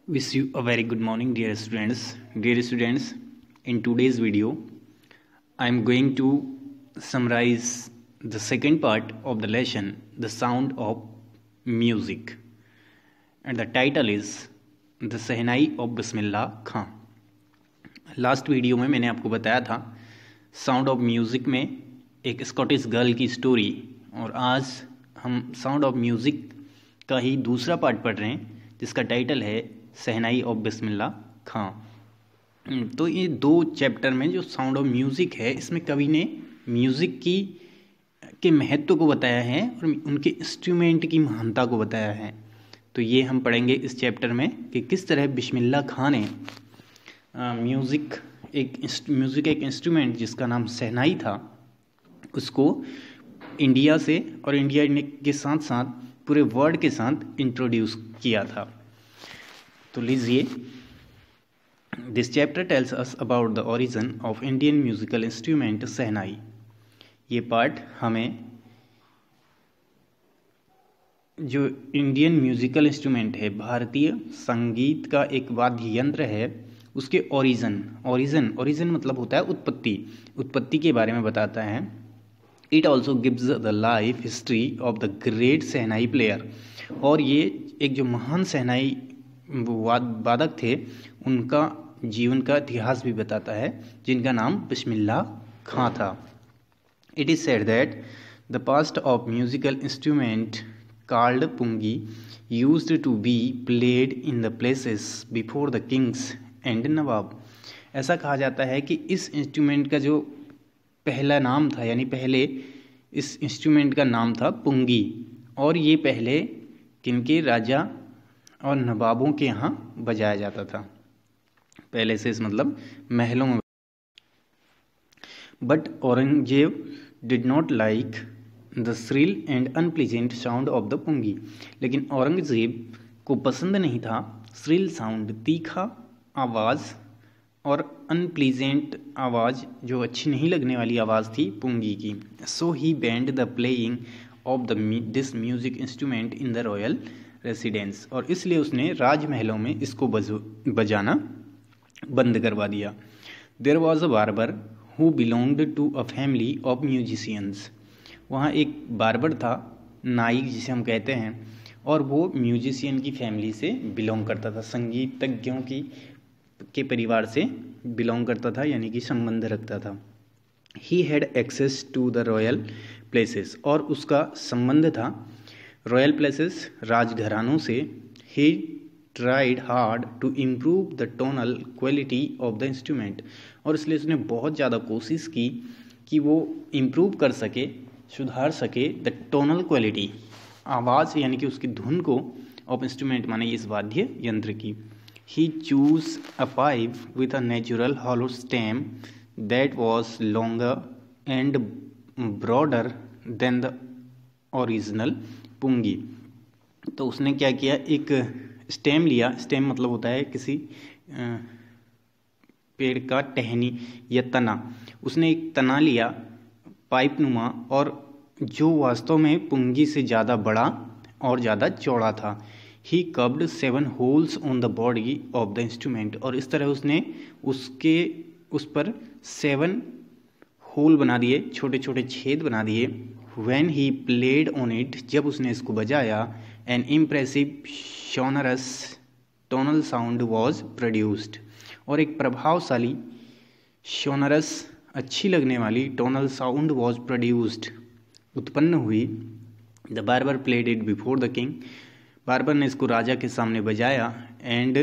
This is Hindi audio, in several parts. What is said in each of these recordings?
Wish you a very good morning, dear students. Dear students, in today's video, I am going to summarize the second part of the lesson, The Sound of Music. And the title is The Sehnai of Bismillah Khan. Last video में मैंने आपको बताया था साउंड ऑफ म्यूज़िक में एक स्कॉटिश गर्ल की स्टोरी, और आज हम साउंड ऑफ म्यूज़िक का ही दूसरा पार्ट पढ़ रहे हैं जिसका टाइटल है सहनाई ऑफ बिस्मिल्लाह खां। तो ये दो चैप्टर में जो साउंड ऑफ म्यूज़िक है, इसमें कवि ने म्यूज़िक के महत्व को बताया है और उनके इंस्ट्रूमेंट की महानता को बताया है। तो ये हम पढ़ेंगे इस चैप्टर में कि किस तरह बिस्मिल्लाह खां ने म्यूज़िक एक इंस्ट्रूमेंट जिसका नाम सहनाई था, उसको इंडिया से और इंडिया के साथ साथ पूरे वर्ल्ड के साथ इंट्रोड्यूस किया था। तो लीजिए, this chapter tells us about the origin of Indian musical instrument shehnai. ये पार्ट हमें जो इंडियन म्यूजिकल इंस्ट्रूमेंट है, भारतीय संगीत का एक वाद्य यंत्र है, उसके ओरिजिन मतलब होता है उत्पत्ति के बारे में बताता है। It also gives the life history of the great shehnai player, और ये एक जो महान सहनाई वादक थे उनका जीवन का इतिहास भी बताता है, जिनका नाम बिस्मिल्लाह खां था। It is said that the past of musical instrument called pungi used to be played in the places before the kings and nawab. ऐसा कहा जाता है कि इस इंस्ट्रूमेंट का जो पहला नाम था, यानी पहले इस इंस्ट्रूमेंट का नाम था पुंगी, और ये पहले किनके राजा और नवाबों के यहाँ बजाया जाता था, पहले से, इस मतलब महलों में। But Aurangzeb did not like the shrill and unpleasant sound of the pungi. लेकिन औरंगजेब को पसंद नहीं था श्रिल साउंड, तीखा आवाज़, और अनप्लीजेंट आवाज़, जो अच्छी नहीं लगने वाली आवाज़ थी पुंगी की। So he banned the playing of this music instrument in the royal residence, और इसलिए उसने राजमहलों में इसको बजाना बंद करवा दिया। There was a barber who belonged to a family of musicians. वहाँ एक बार्बर था, नाई जिसे हम कहते हैं, और वो म्यूजिशियन की फैमिली से बिलोंग करता था, संगीतज्ञों के परिवार से बिलोंग करता था, यानी कि संबंध रखता था। He had access to the royal places, और उसका संबंध था रॉयल प्लेसेस, राजघरानों से। He tried hard to improve the tonal quality of the instrument, और इसलिए उसने बहुत ज़्यादा कोशिश की कि वो इम्प्रूव कर सके, सुधार सके द टोनल क्वालिटी, आवाज़ यानी कि उसकी धुन को, ऑफ इंस्ट्रूमेंट माने इस वाद्य यंत्र की। He chose a pipe with a natural hollow stem that was longer and broader than the original pungi। तो उसने क्या किया, एक स्टेम लिया, स्टेम मतलब होता है किसी पेड़ का टहनी या तना। उसने एक तना लिया पाइप नुमा, और जो वास्तव में पुंगी से ज़्यादा बड़ा और ज़्यादा चौड़ा था। ही कब्ड 7 holes on the body of the instrument, और इस तरह उसने उस पर 7 होल बना दिए, छोटे छोटे छेद बना दिए। When he played on it, जब उसने इसको बजाया, an impressive sonorous tonal sound was produced, और एक प्रभावशाली शोनरस अच्छी लगने वाली टोनल साउंड वॉज प्रोड्यूस्ड उत्पन्न हुई। The barber played it before the king, barber ने इसको राजा के सामने बजाया, एंड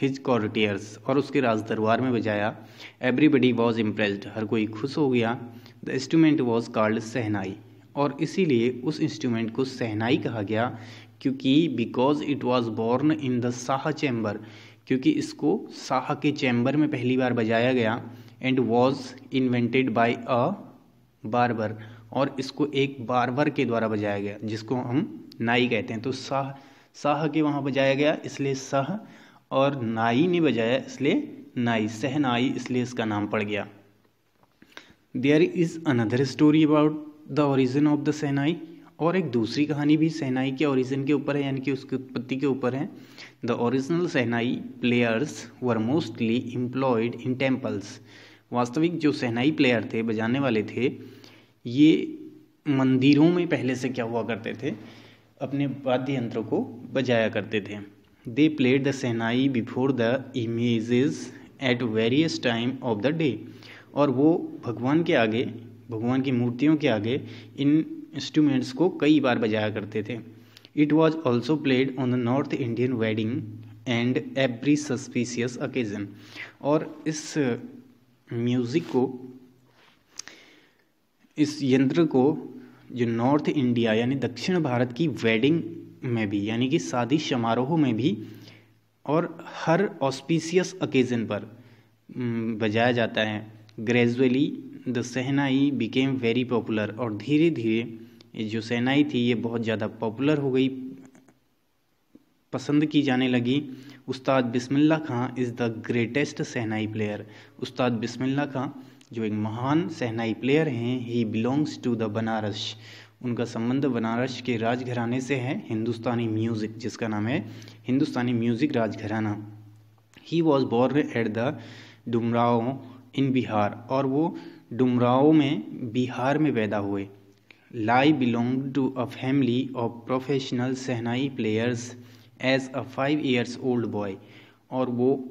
हिज कॉर्टियर्स, और उसके राज दरबार में बजाया। एवरीबडी वॉज इम्प्रेस्ड, हर कोई खुश हो गया। द इंस्ट्रूमेंट वॉज कॉल्ड सहनाई, और इसीलिए उस इंस्ट्रूमेंट को सहनाई कहा गया, क्योंकि because it was born in the Shah chamber, क्योंकि इसको शाह के चैम्बर में पहली बार बजाया गया। And was invented by a barber, और इसको एक बार्बर के द्वारा बजाया गया, जिसको हम नाई कहते हैं। तो शाह के वहाँ बजाया गया, इसलिए शाह, और नाई ने बजाया इसलिए नाई, सहनाई, इसलिए इसका नाम पड़ गया। There is another story about the origin of the shehnai, और एक दूसरी कहानी भी शहनाई के ओरिजिन के ऊपर है, यानी कि उसकी उत्पत्ति के ऊपर है। The original shehnai players were mostly employed in temples. वास्तविक जो शहनाई प्लेयर थे, बजाने वाले थे, ये मंदिरों में पहले से क्या हुआ करते थे, अपने वाद्य यंत्रों को बजाया करते थे। They played the shehnai before the images at various time of the day. और वो भगवान के आगे, भगवान की मूर्तियों के आगे इन इंस्ट्रूमेंट्स को कई बार बजाया करते थे। It was also played on the north Indian wedding and every suspicious occasion. और इस म्यूज़िक को, इस यंत्र को जो नॉर्थ इंडिया यानी दक्षिण भारत की वेडिंग में भी, यानी कि शादी समारोह में भी, और हर ऑस्पिशियस ओकेजन पर बजाया जाता है। Gradually the shehnai became very popular. और धीरे धीरे ये जो शहनाई थी ये बहुत ज़्यादा पॉपुलर हो गई, पसंद की जाने लगी। Ustad Bismillah Khan is the greatest shehnai player. Ustad Bismillah Khan जो एक महान शहनाई प्लेयर हैं, he belongs to the Banaras. उनका संबंध बनारस के राजघराने से है, हिंदुस्तानी म्यूज़िक, जिसका नाम है हिंदुस्तानी म्यूज़िक राजघराना। He was born at the Dumraon in Bihar. और वो डुमराव में, बिहार में पैदा हुए। लाई belong to a family of professional shehnai players as a 5 years old boy. और वो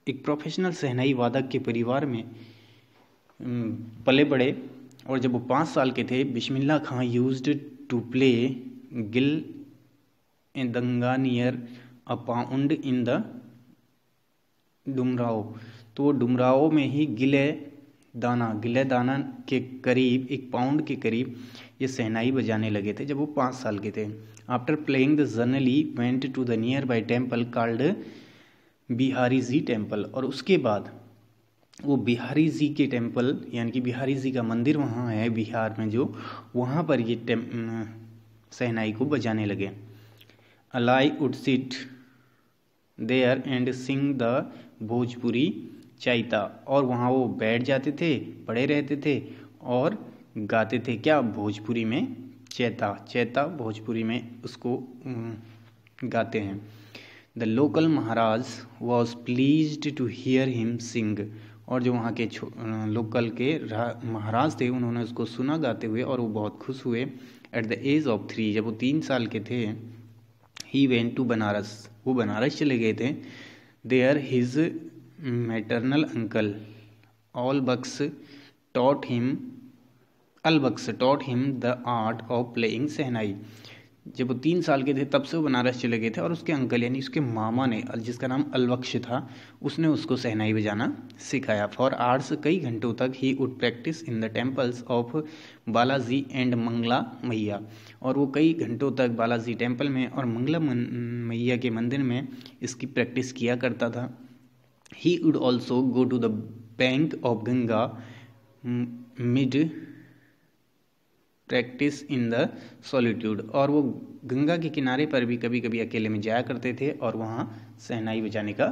एक प्रोफेशनल शहनाई वादक के परिवार में पले बड़े। और जब वो 5 साल के थे, बिस्मिल्लाह खां यूज्ड टू प्ले गिल इन दंगा near a pound in the Dumraon. तो वो डुमराव में ही गिले दाना के करीब, 1 पाउंड के करीब ये शहनाई बजाने लगे थे जब वो 5 साल के थे। After playing the journey went to the near by temple called Bihari ji temple. और उसके बाद वो बिहारी जी के टेम्पल, यानी कि बिहारी जी का मंदिर वहाँ है बिहार में, जो वहाँ पर ये शहनाई को बजाने लगे। अलाई would sit there and sing the Bhojpuri chaita. और वहाँ वो बैठ जाते थे, पड़े रहते थे और गाते थे क्या, भोजपुरी में चैता भोजपुरी में उसको गाते हैं। The local maharaj was pleased to hear him sing. और जो वहाँ के लोकल के महाराज थे, उन्होंने उसको सुना गाते हुए और वो बहुत खुश हुए। एट द एज ऑफ 3, जब वो 3 साल के थे, ही वेंट टू बनारस, वो बनारस चले गए थे। There his maternal uncle Alibux taught him the art of playing shehnai. जब वो 3 साल के थे तब से वो बनारस चले गए थे और उसके अंकल यानी उसके मामा ने, जिसका नाम अलबख्श था, उसने उसको शहनाई बजाना सिखाया। फॉर आवर्स, कई घंटों तक he would practice in the temples of Balaji and Mangla Maiya. और वो कई घंटों तक बालाजी टेम्पल में और मंगला मैया के मंदिर में इसकी प्रैक्टिस किया करता था। He would also go to the bank of Ganga mid practice in the solitude. और वो गंगा के किनारे पर भी कभी कभी अकेले में जाया करते थे और वहाँ शहनाई बजाने का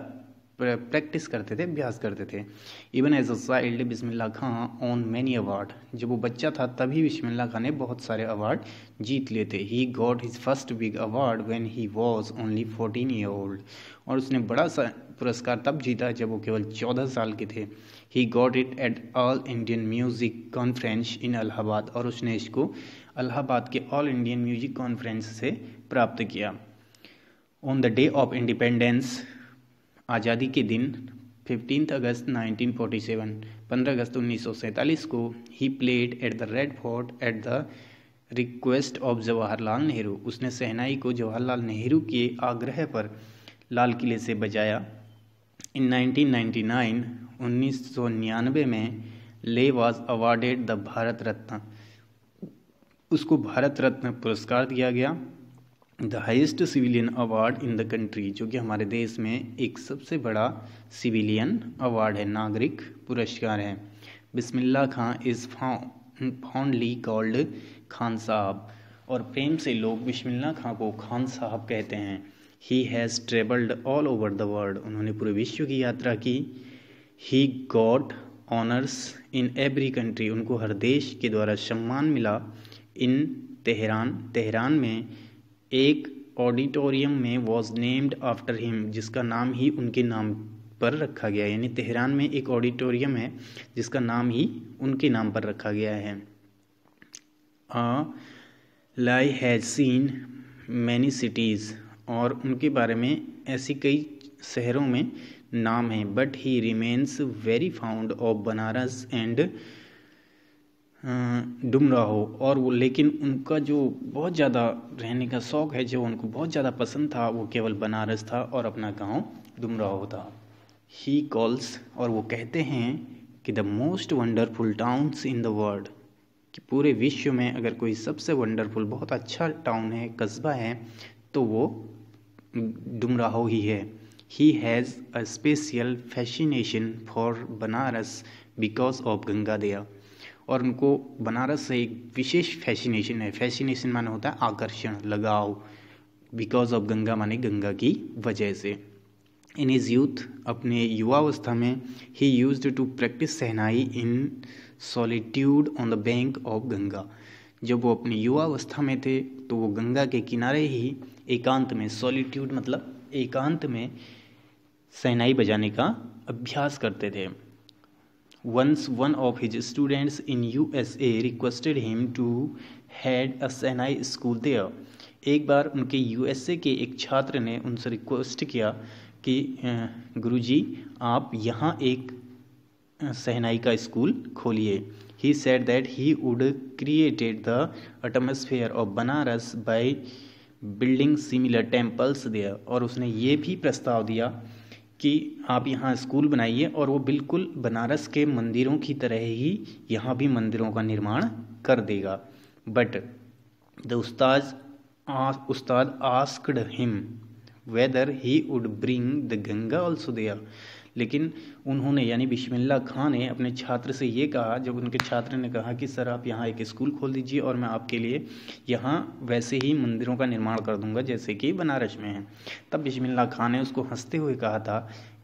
प्रैक्टिस करते थे, अभ्यास करते थे। Even as a child Bismillah Khan on many award. जब वो बच्चा था तभी बिस्मिल्लाह खां ने बहुत सारे अवार्ड जीत लिए थे। He got his first big award when he was only 14 years old। और उसने बड़ा सा पुरस्कार तब जीता जब वो केवल 14 साल के थे। He got it at all Indian music conference in Allahabad. और उसने इसको इलाहाबाद के ऑल इंडियन म्यूजिक कॉन्फ्रेंस से प्राप्त किया। On the day of independence, आज़ादी के दिन, 15 अगस्त 1947, 15 अगस्त 1947 को, he played at the red fort at the request of Jawaharlal Nehru. उसने शहनाई को जवाहरलाल नेहरू के आग्रह पर लाल किले से बजाया। इन 1999, 1999 में, ले was awarded the Bharat Ratna. उसको भारत रत्न पुरस्कार दिया गया, the highest civilian award in the country, जो कि हमारे देश में एक सबसे बड़ा सिविलियन अवार्ड है, नागरिक पुरस्कार है। बिस्मिल्लाह Khan is fondly called Khan साहब। और प्रेम से लोग बिस्मिल्लाह खां को खान साहब कहते हैं। He has travelled all over the world. उन्होंने पूरे विश्व की यात्रा की। He got honours in every country. उनको हर देश के द्वारा सम्मान मिला। इन तेहरान में एक ऑडिटोरियम में वॉज नेम्ड आफ्टर हिम, जिसका नाम ही उनके नाम पर रखा गया है। यानी तेहरान में एक ऑडिटोरियम है जिसका नाम ही उनके नाम पर रखा गया है। लाई हैज सीन मैनी सिटीज़, और उनके बारे में ऐसी कई शहरों में नाम है। But he remains very fond of Banaras and Dumraon, और वो लेकिन उनका जो बहुत ज़्यादा रहने का शौक़ है, जो उनको बहुत ज़्यादा पसंद था, वो केवल बनारस था और अपना गांव डुमराहो था। ही कॉल्स, और वो कहते हैं कि the most wonderful towns in the world, कि पूरे विश्व में अगर कोई सबसे वंडरफुल बहुत अच्छा टाउन है, कस्बा है, तो वो डुमराहो ही है। He has a special fascination for Banaras because of Ganga देया, और उनको बनारस से एक विशेष फैसिनेशन है। फैसिनेशन माने होता है आकर्षण, लगाव। बिकॉज ऑफ गंगा माने गंगा की वजह से। इन हिज यूथ, अपने युवावस्था में, he used to practice shehnai in solitude on the bank of Ganga. जब वो अपनी युवावस्था में थे तो वो गंगा के किनारे ही एकांत में, सॉलिट्यूड मतलब एकांत में, शहनाई बजाने का अभ्यास करते थे। Once one of his students in USA requested him to head a shehnai school there. एक बार उनके USA के एक छात्र ने उनसे रिक्वेस्ट किया कि गुरुजी आप यहाँ एक शहनाई का स्कूल खोलिए। He said that he would create the atmosphere of Banaras by building similar temples there. और उसने ये भी प्रस्ताव दिया कि आप यहाँ स्कूल बनाइए और वो बिल्कुल बनारस के मंदिरों की तरह ही यहाँ भी मंदिरों का निर्माण कर देगा। But the ustad asked him whether he would bring the Ganga also there. लेकिन उन्होंने यानी बिस्मिल्लाह खां ने अपने छात्र से ये कहा, जब उनके छात्र ने कहा कि सर आप यहाँ एक स्कूल खोल दीजिए और मैं आपके लिए यहाँ वैसे ही मंदिरों का निर्माण कर दूंगा जैसे कि बनारस में है, तब बिस्मिल्लाह खां ने उसको हंसते हुए कहा था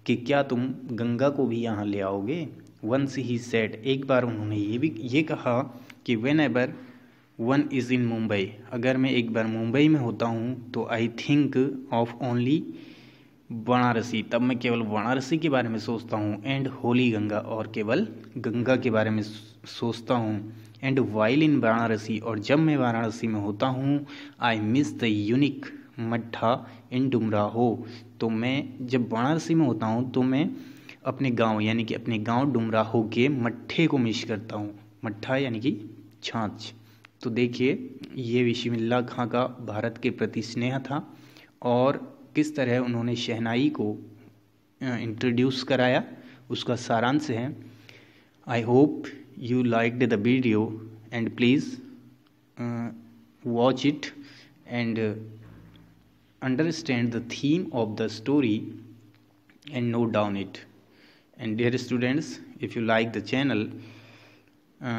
कि क्या तुम गंगा को भी यहाँ ले आओगे। वंस ही सेड, एक बार उन्होंने ये कहा कि when ever one is in Mumbai, अगर मैं एक बार मुंबई में होता हूँ तो I think of only Varanasi, तब मैं केवल वाराणसी के बारे में सोचता हूँ। एंड होली गंगा, और केवल गंगा के बारे में सोचता हूँ। एंड वाइल इन वाराणसी, और जब मैं वाराणसी में होता हूँ, आई मिस द यूनिक मट्ठा इन डुमराहो, तो मैं जब वाराणसी में होता हूँ तो मैं अपने गांव यानी कि अपने गांव डुमराहो के मट्ठे को मिस करता हूँ। मट्ठा यानी कि छाछ। तो देखिए ये बिस्मिल्लाह खां का भारत के प्रति स्नेह था और किस तरह उन्होंने शहनाई को इंट्रोड्यूस कराया, उसका सारांश है। I hope you liked the video and please watch it and understand the theme of the story and note down it. And dear students, if you like the channel,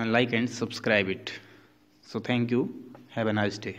like and subscribe it. So thank you. Have a nice day.